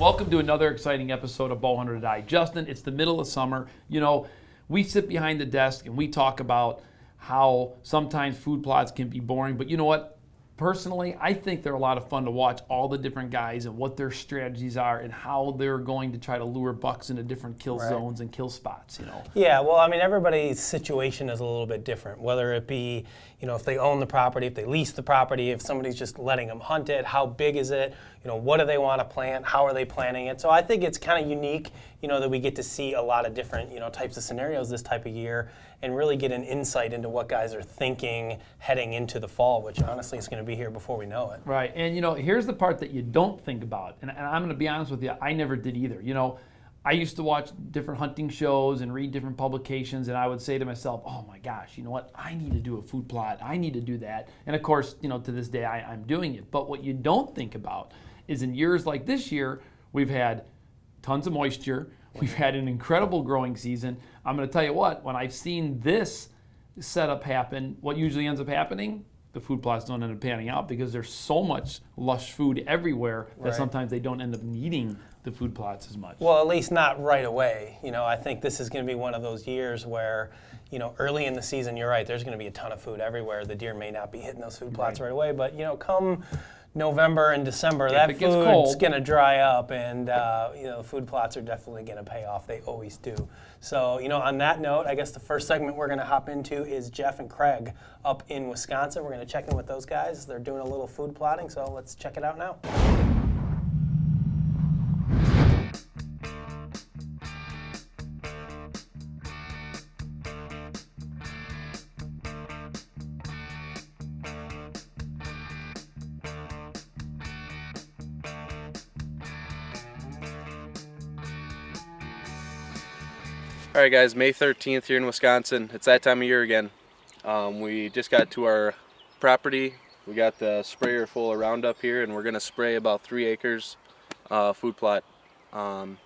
Welcome to another exciting episode of Bowhunter to Die. Justin, it's the middle of summer. You know, we sit behind the desk and we talk about how sometimes food plots can be boring, but you know what? Personally, I think they're a lot of fun to watch all the different guys and what their strategies are and how they're going to try to lure bucks into different kill zones and kill spots, you know. Yeah, well, I mean, everybody's situation is a little bit different, whether it be, you know, if they own the property, if they lease the property, if somebody's just letting them hunt it, how big is it, you know, what do they want to plant, how are they planning it. So I think it's kind of unique, you know, that we get to see a lot of different, you know, types of scenarios this type of year and really get an insight into what guys are thinking heading into the fall, which honestly is going to be here before we know it. Right, and you know, here's the part that you don't think about, and I'm going to be honest with you, I never did either. You know, I used to watch different hunting shows and read different publications, and I would say to myself, oh my gosh, you know what, I need to do a food plot, I need to do that. And of course, you know, to this day, I'm doing it. But what you don't think about is in years like this year, we've had tons of moisture, we've had an incredible growing season. I'm going to tell you what, when I've seen this setup happen, what usually ends up happening, the food plots don't end up panning out because there's so much lush food everywhere that sometimes they don't end up needing the food plots as much. Well, at least not right away. You know, I think this is going to be one of those years where, you know, early in the season, you're right, there's going to be a ton of food everywhere. The deer may not be hitting those food plots right away, but, you know, come November and December, that food's going to dry up, and you know, food plots are definitely going to pay off. They always do. So, you know, on that note, I guess the first segment we're going to hop into is Jeff and Craig up in Wisconsin. We're going to check in with those guys. They're doing a little food plotting, so let's check it out now. All right, guys, May 13th here in Wisconsin. It's that time of year again. We just got to our property. We got the sprayer full of Roundup here, and we're going to spray about 3 acres food plot. We're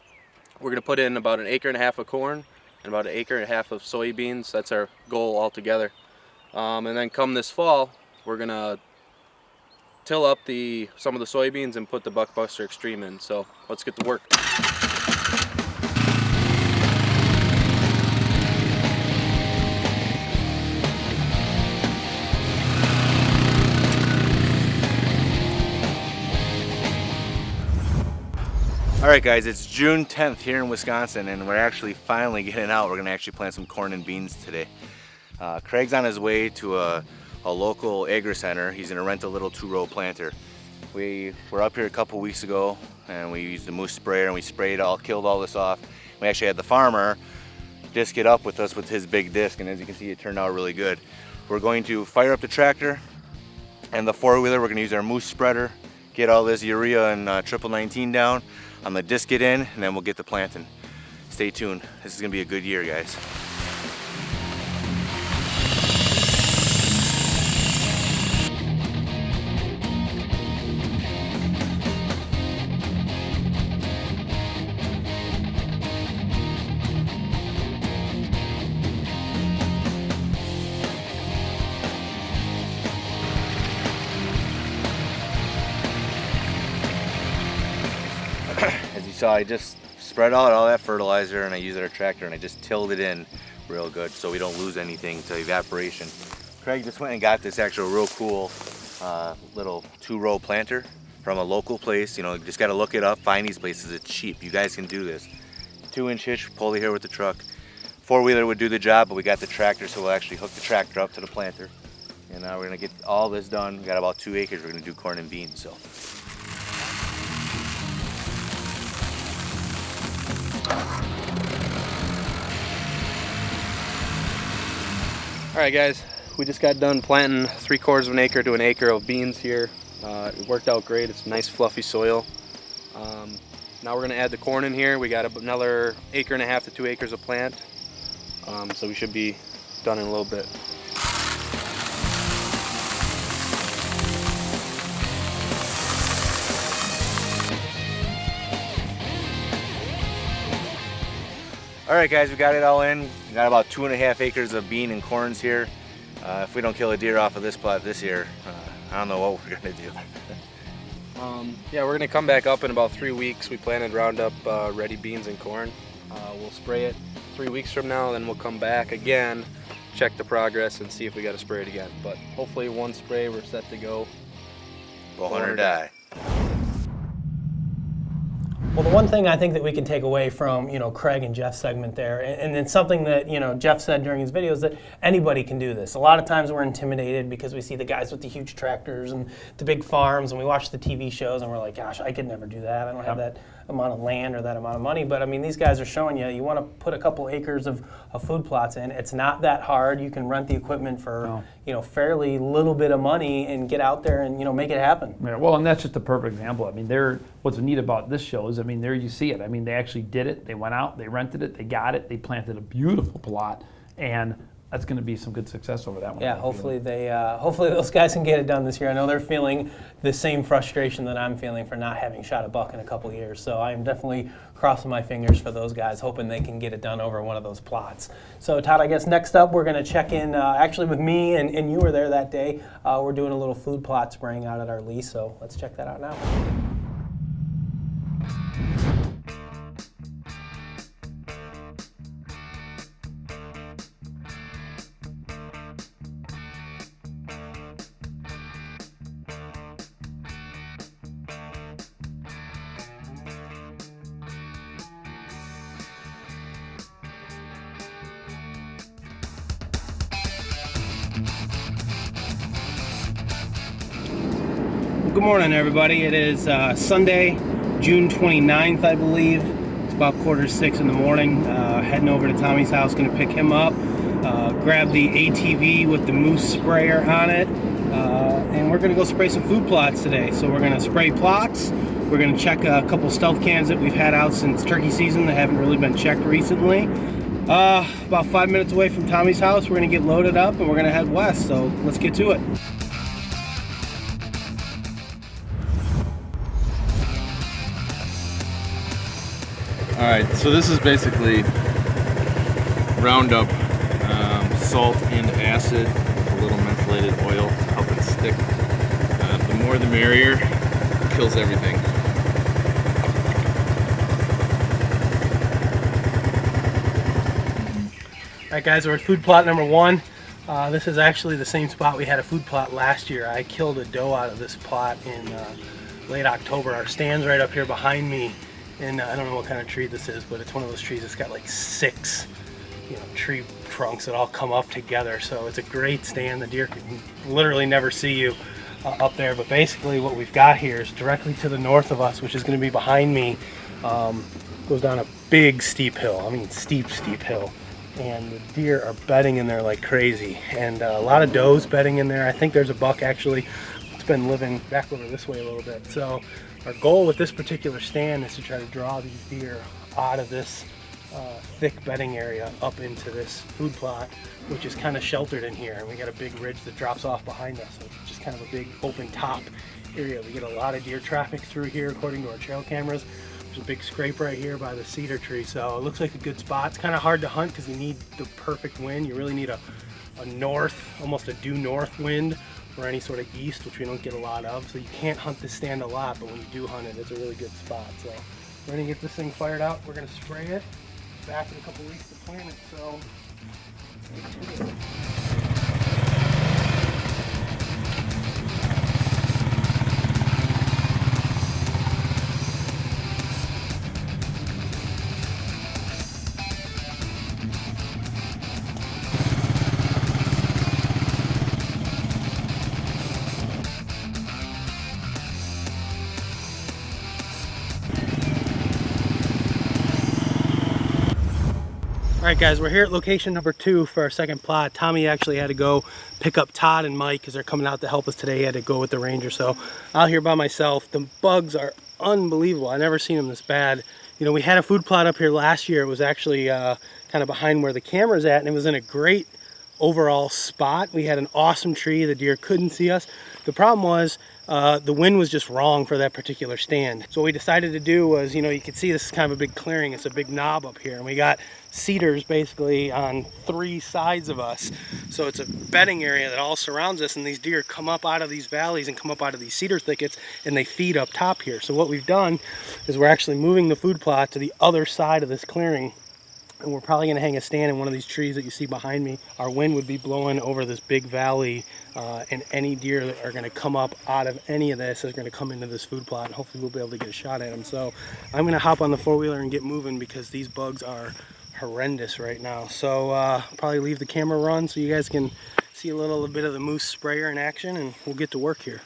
going to put in about 1.5 acres of corn and about 1.5 acres of soybeans. That's our goal altogether. And then come this fall, we're going to till up some of the soybeans and put the Buckbuster Extreme in. So let's get to work. Alright guys, it's June 10th here in Wisconsin, and we're actually finally getting out. We're going to actually plant some corn and beans today. Craig's on his way to a local agri center. He's going to rent a little 2-row planter. We were up here a couple weeks ago, and we used the moose sprayer, and we killed all this off. We actually had the farmer disc it up with us with his big disc, and as you can see, it turned out really good. We're going to fire up the tractor and the 4-wheeler. We're going to use our moose spreader, get all this urea and triple 19 down. I'm gonna disc it in, and then we'll get the planting. Stay tuned. This is gonna be a good year, guys. As you saw, I just spread out all that fertilizer, and I used our tractor, and I just tilled it in real good so we don't lose anything to evaporation. Craig just went and got this actual real cool little 2-row planter from a local place. You know, you just got to look it up, find these places. It's cheap. You guys can do this. 2-inch hitch, pull it here with the truck. 4-wheeler would do the job, but we got the tractor, so we'll actually hook the tractor up to the planter. And now we're gonna get all this done. We got about 2 acres. We're gonna do corn and beans. So. All right, guys, we just got done planting 3/4 of an acre to an acre of beans here. It worked out great. It's nice fluffy soil. Now we're gonna add the corn in here. We got another 1.5 acres to 2 acres of plant. So we should be done in a little bit. All right, guys, we got it all in. We got about 2.5 acres of bean and corns here. If we don't kill a deer off of this plot this year, I don't know what we're gonna do. Yeah, we're gonna come back up in about 3 weeks. We planted Roundup ready beans and corn. We'll spray it 3 weeks from now, then we'll come back again, check the progress, and see if we got to spray it again. But hopefully one spray, we're set to go. Bowhunt or die. Well, the one thing I think that we can take away from, Craig and Jeff's segment there, and it's something that, Jeff said during his video, is that anybody can do this. A lot of times we're intimidated because we see the guys with the huge tractors and the big farms, and we watch the TV shows and we're like, gosh, I could never do that. I don't have that amount of land or that amount of money. But I mean, these guys are showing you want to put a couple acres of food plots in. It's not that hard. You can rent the equipment for, fairly little bit of money and get out there and, make it happen. Yeah, well, and that's just a perfect example. I mean, what's neat about this show is, I mean, there you see it. I mean, they actually did it. They went out, they rented it, they got it, they planted a beautiful plot, and that's going to be some good success over that one. Yeah, hopefully hopefully those guys can get it done this year. I know they're feeling the same frustration that I'm feeling for not having shot a buck in a couple years. So I am definitely crossing my fingers for those guys, hoping they can get it done over one of those plots. So Todd, I guess next up we're going to check in actually with me, and you were there that day. We're doing a little food plot spraying out at our lease, so let's check that out now. Good morning, everybody. It is Sunday, June 29th, I believe. It's about 5:45 in the morning. Heading over to Tommy's house, going to pick him up, grab the ATV with the moose sprayer on it, and we're going to go spray some food plots today. So we're going to spray plots. We're going to check a couple stealth cans that we've had out since turkey season that haven't really been checked recently. About 5 minutes away from Tommy's house, we're going to get loaded up and we're going to head west. So let's get to it. Alright, so this is basically Roundup, salt and acid with a little mentholated oil to help it stick. The more the merrier, kills everything. Alright guys, we're at food plot number 1. This is actually the same spot we had a food plot last year. I killed a doe out of this plot in late October. Our stand's right up here behind me. And I don't know what kind of tree this is, but it's one of those trees that's got like 6, tree trunks that all come up together. So it's a great stand. The deer can literally never see you up there. But basically what we've got here is directly to the north of us, which is going to be behind me, goes down a big steep hill. I mean steep hill. And the deer are bedding in there like crazy. And a lot of does bedding in there. I think there's a buck actually. It's been living back over this way a little bit. So our goal with this particular stand is to try to draw these deer out of this thick bedding area up into this food plot, which is kind of sheltered in here. And we got a big ridge that drops off behind us, so it's just kind of a big open top area. We get a lot of deer traffic through here according to our trail cameras. There's a big scrape right here by the cedar tree, so it looks like a good spot. It's kind of hard to hunt because you need the perfect wind. You really need a north, almost a due north wind, or any sort of east, which we don't get a lot of. So you can't hunt this stand a lot, but when you do hunt it, it's a really good spot. So we're gonna get this thing fired out. We're gonna spray it. Back in a couple weeks to plant it, so let's get to it. All right guys, we're here at location number 2 for our second plot. Tommy actually had to go pick up Todd and Mike because they're coming out to help us today. He had to go with the ranger, so out here by myself. The bugs are unbelievable. I've never seen them this bad. We had a food plot up here last year. It was actually kind of behind where the camera's at, and it was in a great overall spot. We had an awesome tree. The deer couldn't see us. The problem was the wind was just wrong for that particular stand. So what we decided to do was, you can see this is kind of a big clearing. It's a big knob up here, and we got cedars basically on 3 sides of us. So it's a bedding area that all surrounds us, and these deer come up out of these valleys and come up out of these cedar thickets, and they feed up top here. So what we've done is we're actually moving the food plot to the other side of this clearing, and we're probably going to hang a stand in one of these trees that you see behind me. Our wind would be blowing over this big valley, and any deer that are going to come up out of any of this is going to come into this food plot, and hopefully we'll be able to get a shot at them. So I'm going to hop on the 4-wheeler and get moving because these bugs are horrendous right now. So probably leave the camera run so you guys can see a little bit of the moose sprayer in action, and we'll get to work here.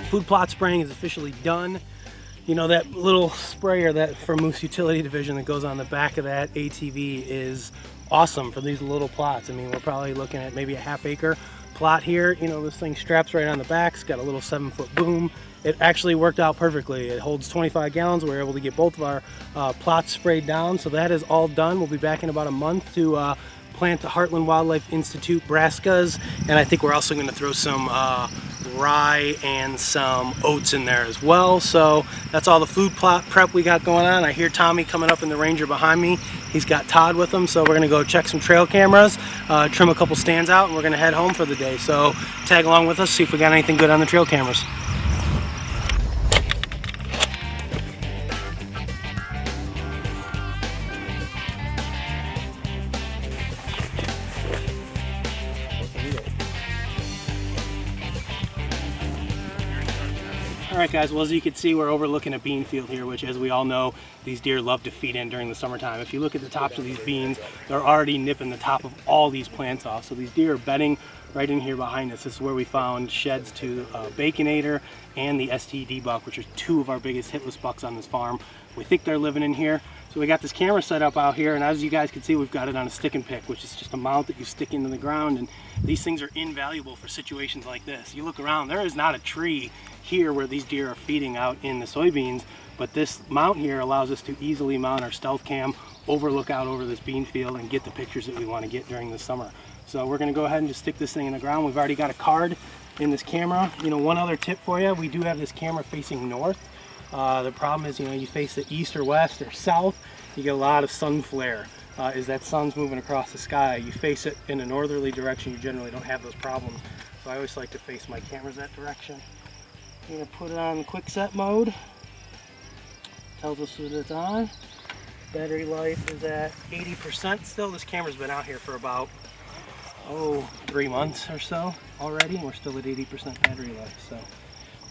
Food plot spraying is officially done. You know, that little sprayer that for Moose Utility Division that goes on the back of that ATV is awesome for these little plots. I mean, we're probably looking at maybe a half-acre plot here. You know, this thing straps right on the back. It's got a little 7-foot boom. It actually worked out perfectly. It holds 25 gallons. We were able to get both of our plots sprayed down. So that is all done. We'll be back in about a month to plant the Heartland Wildlife Institute brassicas, and I think we're also going to throw some rye and some oats in there as well. So that's all the food plot prep we got going on. I hear Tommy coming up in the Ranger behind me. He's got Todd with him, so we're going to go check some trail cameras, trim a couple stands out, and we're going to head home for the day. So tag along with us, see if we got anything good on the trail cameras. All right, guys, well, as you can see, we're overlooking a bean field here, which, as we all know, these deer love to feed in during the summertime. If you look at the tops of these beans, they're already nipping the top of all these plants off. So these deer are bedding right in here behind us. This is where we found sheds to Baconator and the STD buck, which are 2 of our biggest hitless bucks on this farm. We think they're living in here. So we got this camera set up out here, and as you guys can see, we've got it on a stick and pick, which is just a mount that you stick into the ground, and these things are invaluable for situations like this. You look around, there is not a tree here where these deer are feeding out in the soybeans, but this mount here allows us to easily mount our stealth cam, overlook out over this bean field, and get the pictures that we want to get during the summer. So we're going to go ahead and just stick this thing in the ground. We've already got a card in this camera. You know, one other tip for you, we do have this camera facing north. The problem is, you know, you face it east or west or south, you get a lot of sun flare. As that sun's moving across the sky, you face it in a northerly direction, you generally don't have those problems. So I always like to face my cameras that direction. I'm going to put it on quick set mode. Tells us that it's on. Battery life is at 80% still. This camera's been out here for about 3 months or so already, and we're still at 80% battery life. So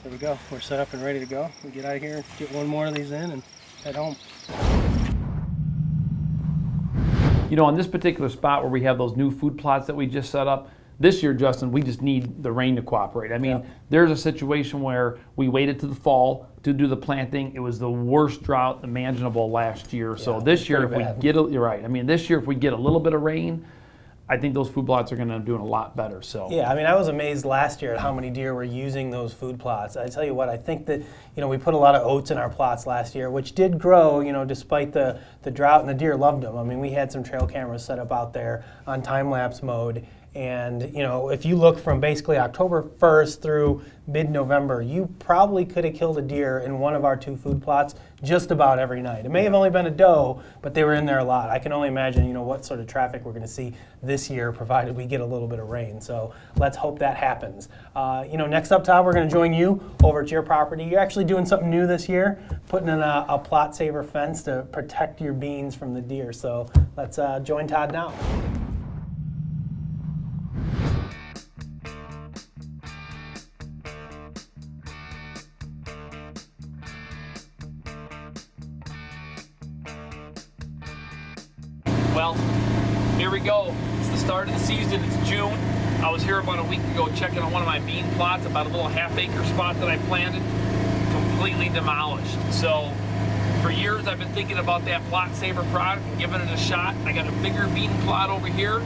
there we go. We're set up and ready to go. We'll get out of here, get one more of these in, and head home. You know, on this particular spot where we have those new food plots that we just set up, this year, Justin, we just need the rain to cooperate. I mean, there's a situation where we waited to the fall to do the planting. It was the worst drought imaginable last year. So this year, if we get, you're right. I mean, this year, if we get a little bit of rain, I think those food plots are going to do a lot better. So yeah, I mean, I was amazed last year at how many deer were using those food plots. I tell you what, I think that, you know, we put a lot of oats in our plots last year, which did grow, you know, despite the drought, and the deer loved them. I mean, we had some trail cameras set up out there on time-lapse mode. And, you know, if you look from basically October 1st through mid-November, you probably could have killed a deer in one of our 2 food plots just about every night. It may have only been a doe, but they were in there a lot. I can only imagine, you know, what sort of traffic we're going to see this year, provided we get a little bit of rain. So let's hope that happens. You know, next up, Todd, we're going to join you over at your property. You're actually doing something new this year, putting in a plot saver fence to protect your beans from the deer. So let's join Todd now. well, here we go. It's the start of the season. It's June. I was here about a week ago checking on one of my bean plots, about a little half-acre spot that I planted, completely demolished. So for years I've been thinking about that plot saver product and giving it a shot. I got a bigger bean plot over here.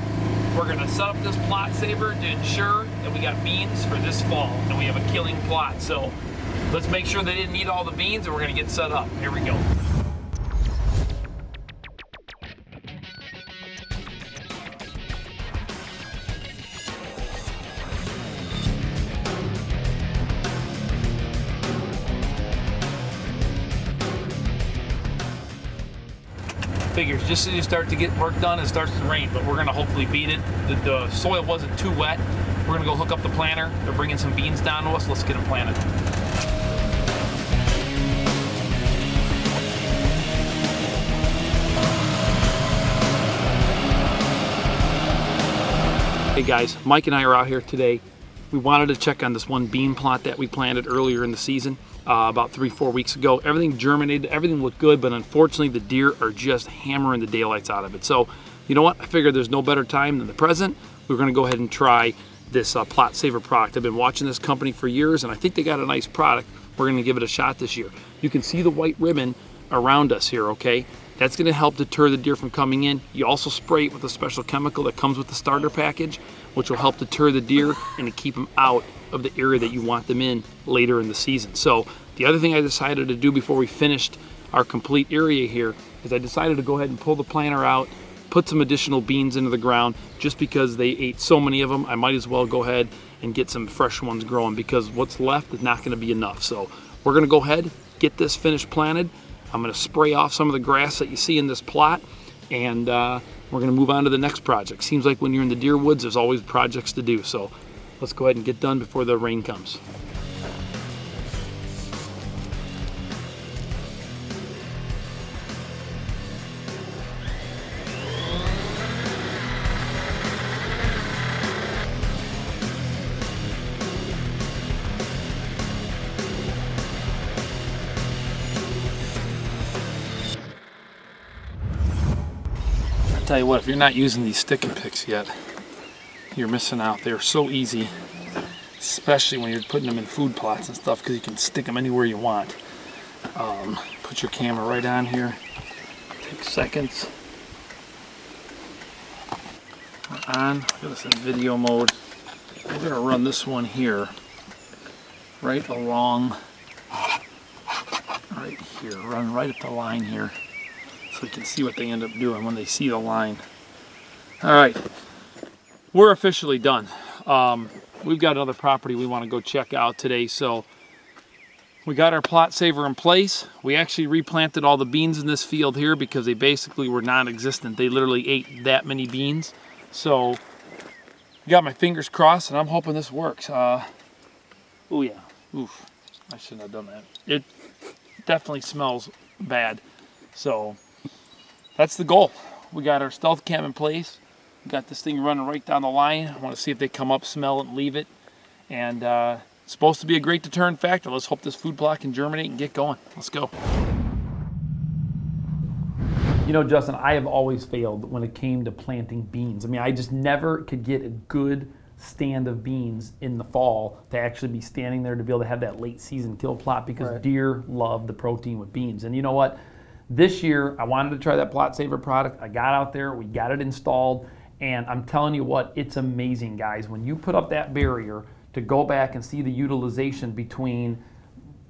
We're gonna set up this plot saver to ensure that we got beans for this fall and we have a killing plot. So let's make sure they didn't eat all the beans and we're gonna get set up. Here we go. figures. Just as you start to get work done, it starts to rain, but we're gonna hopefully beat it. The soil wasn't too wet. We're gonna go hook up the planter. They're bringing some beans down to us. Let's get them planted. Hey guys, Mike and I are out here today. We wanted to check on this one bean plot that we planted earlier in the season, about 3-4 weeks ago. Everything germinated, everything looked good, but unfortunately the deer are just hammering the daylights out of it. So, you know what? I figured there's no better time than the present. We're gonna go ahead and try this Plot Saver product. I've been watching this company for years, and I think they got a nice product. We're gonna give it a shot this year. You can see the white ribbon around us here, okay? That's gonna help deter the deer from coming in. You also spray it with a special chemical that comes with the starter package, which will help deter the deer and to keep them out of the area that you want them in later in the season. So the other thing I decided to do before we finished our complete area here is I decided to go ahead and pull the planter out, put some additional beans into the ground. Just because they ate so many of them, I might as well go ahead and get some fresh ones growing, because what's left is not gonna be enough. So we're gonna go ahead, get this finished planted. I'm gonna spray off some of the grass that you see in this plot, and we're gonna move on to the next project. Seems like when you're in the deer woods, there's always projects to do. So let's go ahead and get done before the rain comes. Tell you what, if you're not using these stick and picks yet, you're missing out. They're so easy, especially when you're putting them in food plots and stuff, because you can stick them anywhere you want. Put your camera right on here. Take seconds. We're on. Get us in video mode. We're gonna run this one here, right along, right here. Run right at the line here, so we can see what they end up doing when they see the line. All right, we're officially done. We've got another property we want to go check out today, so we got our Plot Saver in place. We actually replanted all the beans in this field here because they basically were non-existent. They literally ate that many beans. So got my fingers crossed, and I'm hoping this works. Oh yeah, oof, I shouldn't have done that. It definitely smells bad. So that's the goal. We got our stealth cam in place. We got this thing running right down the line. I want to see if they come up, smell it, and leave it. And it's supposed to be a great deterrent factor. Let's hope this food plot can germinate and get going. Let's go. You know, Justin, I have always failed when it came to planting beans. I mean, I just never could get a good stand of beans in the fall to actually be standing there to be able to have that late season kill plot, because deer love the protein with beans. And you know what? This year, I wanted to try that Plot Saver product. I got out there, we got it installed, and I'm telling you what, it's amazing, guys. When you put up that barrier to go back and see the utilization between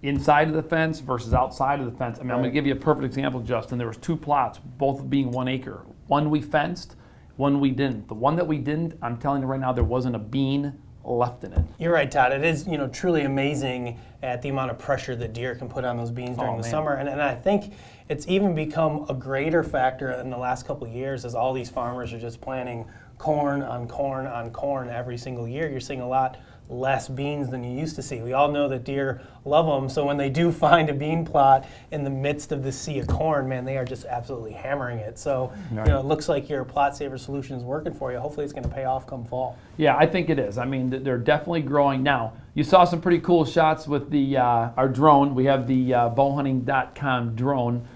inside of the fence versus outside of the fence. I mean, I'm gonna give you a perfect example, Justin. There was 2 plots, both being 1 acre. One we fenced, one we didn't. The one that we didn't, I'm telling you right now, there wasn't a bean left in it. You're right, Todd. It is, truly amazing at the amount of pressure that deer can put on those beans during the summer. And I think it's even become a greater factor in the last couple of years, as all these farmers are just planting corn on corn on corn every single year. You're seeing a lot less beans than you used to see. We all know that deer love them, so when they do find a bean plot in the midst of this sea of corn, man, they are just absolutely hammering it. So, it looks like your Plot Saver solution is working for you. Hopefully it's going to pay off come fall. Yeah, I think it is. I mean, they're definitely growing. Now, you saw some pretty cool shots with the our drone. We have the bowhunting.com drone.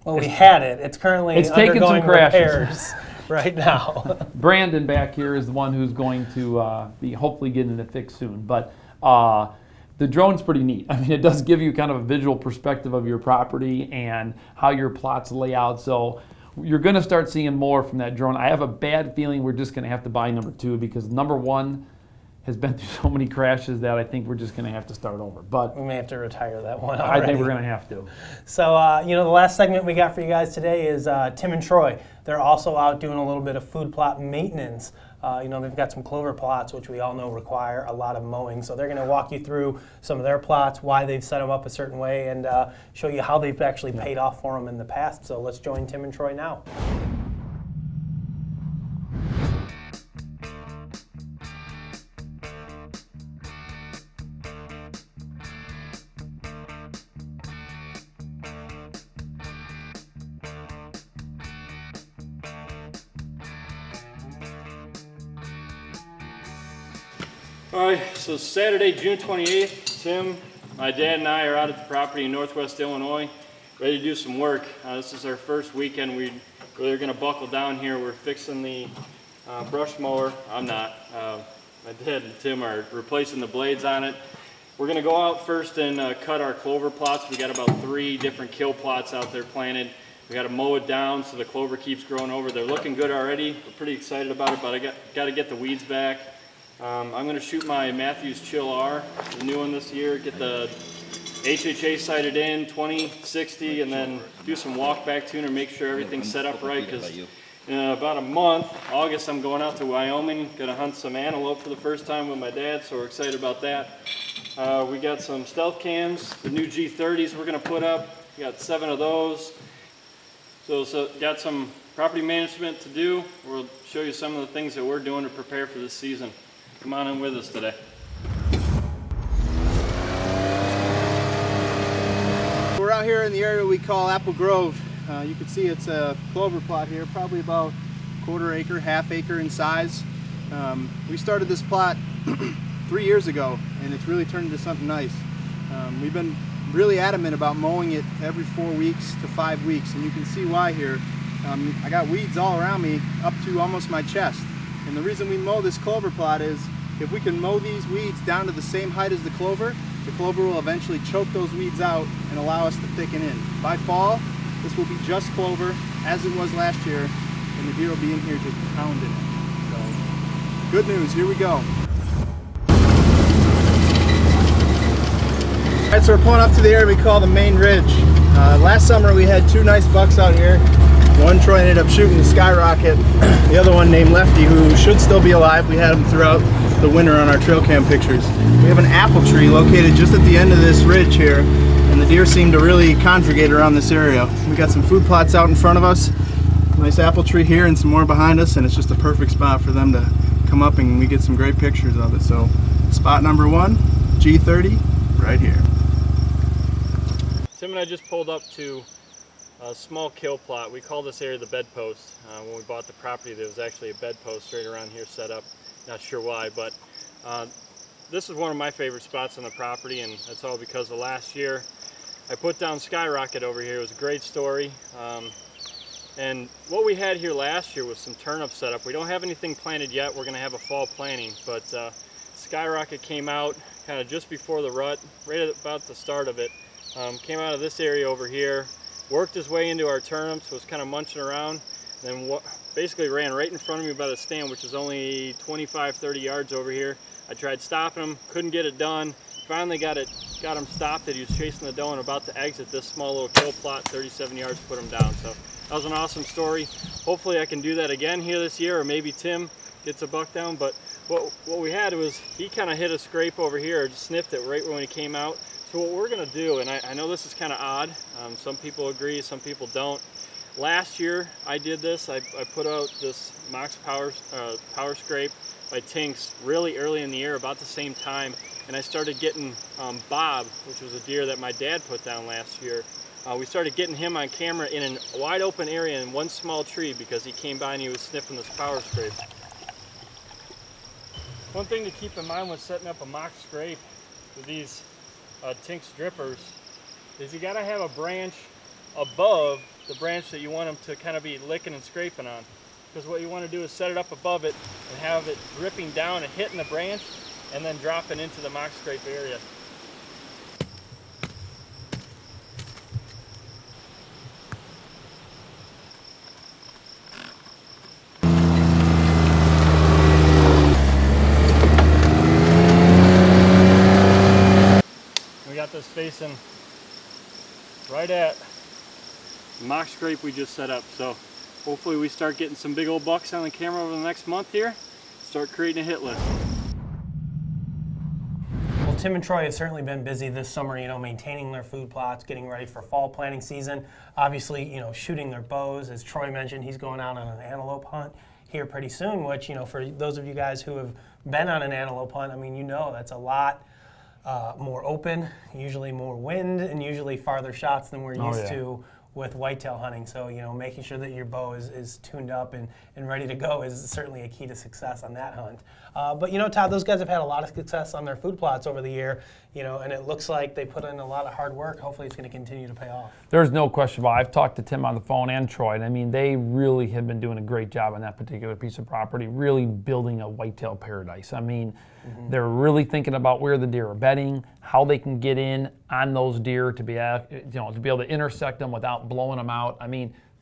We had it. It's currently taking some crashes repairs right now. Brandon back here is the one who's going to be hopefully getting it fixed soon. But the drone's pretty neat. I mean, it does give you kind of a visual perspective of your property and how your plots lay out. So you're going to start seeing more from that drone. I have a bad feeling we're just going to have to buy number 2, because number 1 has been through so many crashes that I think we're just going to have to start over. But we may have to retire that one already. I think we're going to have to. So, the last segment we got for you guys today is Tim and Troy. They're also out doing a little bit of food plot maintenance You know, they've got some clover plots, which we all know require a lot of mowing. So they're going to walk you through some of their plots, why they've set them up a certain way, and show you how they've actually paid off for them in the past. So let's join Tim and Troy now. All right, so Saturday, June 28th, Tim, my dad and I are out at the property in Northwest Illinois, ready to do some work. This is our first weekend. We're gonna buckle down here. We're fixing the brush mower. I'm not. My dad and Tim are replacing the blades on it. We're gonna go out first and cut our clover plots. We got about 3 different kill plots out there planted. We got to mow it down so the clover keeps growing over. They're looking good already. We're pretty excited about it, but I got to get the weeds back. I'm going to shoot my Matthews Chill R, the new one this year, get the HHA sighted in, 20, 60, and then do some walk-back tuner, make sure everything's set up right, because in about a month, August, I'm going out to Wyoming, going to hunt some antelope for the first time with my dad, so we're excited about that. We got some stealth cams, the new G30s we're going to put up. We got 7 of those. So got some property management to do. We'll show you some of the things that we're doing to prepare for this season. Come on in with us today. We're out here in the area we call Apple Grove. You can see it's a clover plot here, probably about 1/4 acre, 1/2 acre in size. We started this plot 3 years ago, and it's really turned into something nice. We've been really adamant about mowing it every 4 weeks to 5 weeks, and you can see why here. I got weeds all around me up to almost my chest. And the reason we mow this clover plot is if we can mow these weeds down to the same height as the clover will eventually choke those weeds out and allow us to thicken in. By fall, this will be just clover as it was last year, and the deer will be in here just pounding it. So, good news, here we go. All right, so we're pulling up to the area we call the main ridge. Last summer we had 2 nice bucks out here. One Troy ended up shooting the skyrocket. The other one named Lefty, who should still be alive. We had him throughout the winter on our trail cam pictures. We have an apple tree located just at the end of this ridge here, and the deer seem to really congregate around this area. We got some food plots out in front of us, nice apple tree here and some more behind us, and it's just a perfect spot for them to come up and we get some great pictures of it. So spot number 1, G30, right here. Tim and I just pulled up to a small kill plot. We call this area the bedpost. When we bought the property, there was actually a bedpost right around here set up. Not sure why, but this is one of my favorite spots on the property, and that's all because of last year. I put down skyrocket over here. It was a great story. And what we had here last year was some turnips set up. We don't have anything planted yet. We're going to have a fall planting, but skyrocket came out kind of just before the rut, right at about the start of it. Came out of this area over here, worked his way into our turnips, was kind of munching around, then basically ran right in front of me by the stand, which is only 25-30 yards over here. I tried stopping him, couldn't get it done. Finally got him stopped. That he was chasing the doe and about to exit this small little kill plot, 37 yards, put him down. So that was an awesome story. Hopefully I can do that again here this year, or maybe Tim gets a buck down. But what we had was he kind of hit a scrape over here, just sniffed it right when he came out. So what we're going to do, and I know this is kind of odd, some people agree, some people don't. Last year I did this. I put out this Mox Power Scrape by Tinks really early in the year, about the same time, and I started getting Bob, which was a deer that my dad put down last year. We started getting him on camera in a wide open area in one small tree because he came by and he was sniffing this Power Scrape. One thing to keep in mind when setting up a Mox Scrape with these Tinks drippers is you got to have a branch above the branch that you want them to kind of be licking and scraping on, because what you want to do is set it up above it and have it dripping down and hitting the branch and then dropping into the Mox Scrape area. We got this facing right at the Mox Scrape we just set up, so hopefully we start getting some big old bucks on the camera over the next month here, start creating a hit list. Well, Tim and Troy have certainly been busy this summer, maintaining their food plots, getting ready for fall planting season. Obviously, shooting their bows. As Troy mentioned, he's going out on an antelope hunt here pretty soon, which, for those of you guys who have been on an antelope hunt, that's a lot more open, usually more wind, and usually farther shots than we're used to with whitetail hunting. So, making sure that your bow is tuned up and ready to go is certainly a key to success on that hunt. But, Todd, those guys have had a lot of success on their food plots over the year, and it looks like they put in a lot of hard work. Hopefully it's going to continue to pay off. There's no question about it. I've talked to Tim on the phone and Troy, and they really have been doing a great job on that particular piece of property, really building a whitetail paradise. They're really thinking about where the deer are bedding, how they can get in on those deer to be able to intersect them without blowing them out.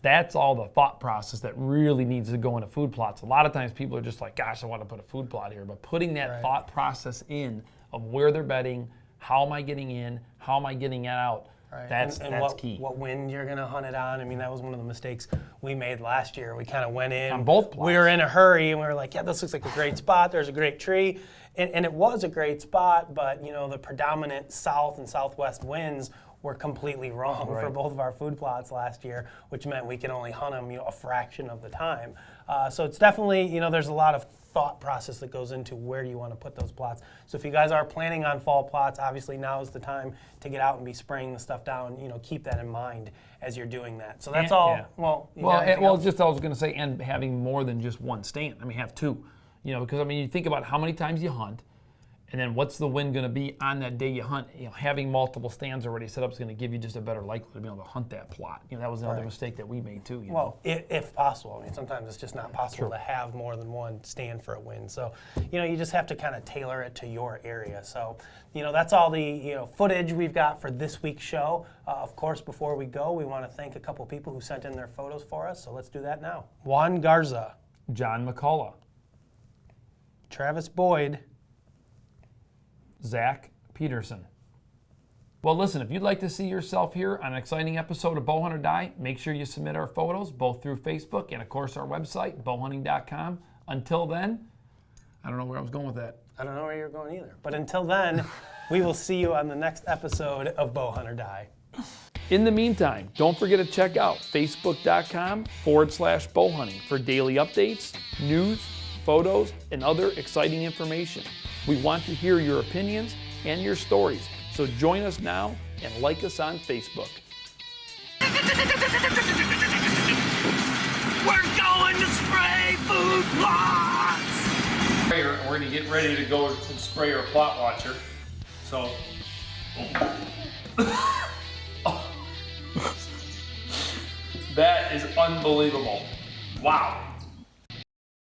That's all the thought process that really needs to go into food plots. A lot of times people are just like, gosh, I want to put a food plot here. But putting that thought process in of where they're bedding, how am I getting in, how am I getting out, that's key. What wind you're going to hunt it on. That was one of the mistakes we made last year. We kind of went in. On both plots. We were in a hurry, and we were like, yeah, this looks like a great spot. There's a great tree. And it was a great spot, but, the predominant south and southwest winds were completely wrong for both of our food plots last year, which meant we could only hunt them, a fraction of the time. So it's definitely, there's a lot of thought process that goes into where you want to put those plots. So if you guys are planning on fall plots, obviously now is the time to get out and be spraying the stuff down. Keep that in mind as you're doing that. So that's all. Yeah. I was going to say, and having more than just one stand. Have two. Because you think about how many times you hunt, and then what's the wind going to be on that day you hunt. Having multiple stands already set up is going to give you just a better likelihood to be able to hunt that plot. That was another mistake that we made too. Well, if possible. Sometimes it's just not possible to have more than one stand for a wind. So, you just have to kind of tailor it to your area. So, that's all the footage we've got for this week's show. Of course, before we go, we want to thank a couple people who sent in their photos for us. So let's do that now. Juan Garza, John McCullough, Travis Boyd, Zach Peterson. Well, listen, if you'd like to see yourself here on an exciting episode of Bowhunt or Die, make sure you submit our photos both through Facebook and, of course, our website, bowhunting.com. Until then, I don't know where I was going with that. I don't know where you're going either. But until then, we will see you on the next episode of Bowhunt or Die. In the meantime, don't forget to check out facebook.com/bowhunting for daily updates, news, photos, and other exciting information. We want to hear your opinions and your stories, so join us now and like us on Facebook. We're going to spray food plots! We're going to get ready to go and spray our plot watcher. So, that is unbelievable. Wow.